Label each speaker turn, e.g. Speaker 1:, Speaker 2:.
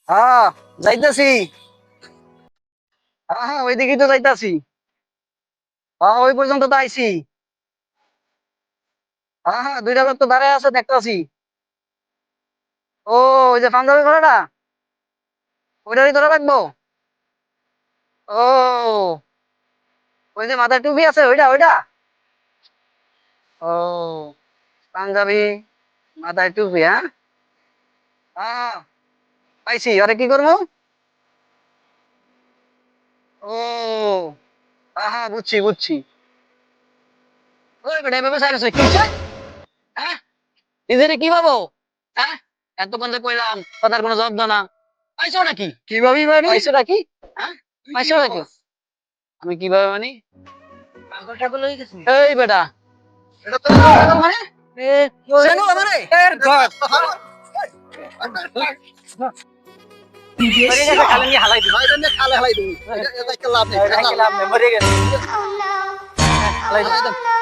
Speaker 1: হ্যাঁ, যাইতাছি। হ্যাঁ হ্যাঁ, ওইদিকেই তো যাইতাছি। হ্যাঁ, ওই পর্যন্ত তো আইছি। হ্যাঁ হ্যাঁ, দুইটা লোক তো দাঁড়ায় আছে দেখতাছি। ও, ওই যে পাঞ্জাবি ঘোড়াটা, ওইটারই ধরে রাখবো। ও, ওই যে মাথায় টুপি আছে, ওইটা ওইটা। ও, পাঞ্জাবি, মাথায় টুপি, হ্যাঁ। হ্যাঁ, পাইছি। আরে কি করবো? ও, হ্যাঁ হ্যাঁ, বুঝছি বুঝছি। ওই বেটা, এভাবে সাইরাস কি হচ্ছে? হ্যাঁ, নিজেরে কি ভাবো? হ্যাঁ, এতক্ষণ যে কইলাম কথার কোনো জবাব দাও না। পাইছো নাকি? কিভাবে মানে? পাইছো নাকি? হ্যাঁ, পাইছো নাকি? আমি কিভাবে মানে? পাগল টাগল হয়ে গেছি। এই বেটা, এটা তো পাগল মানে? এ, চেনো আমারে? এর ঘর। মরে গেছে, খালে নিয়ে হালাই দিবি। এটা নিয়ে খালে হালাই দিবি। এটা একটা লাভ নেই। এটা লাভ নেই, মরে গেছে। হালাই দিবি।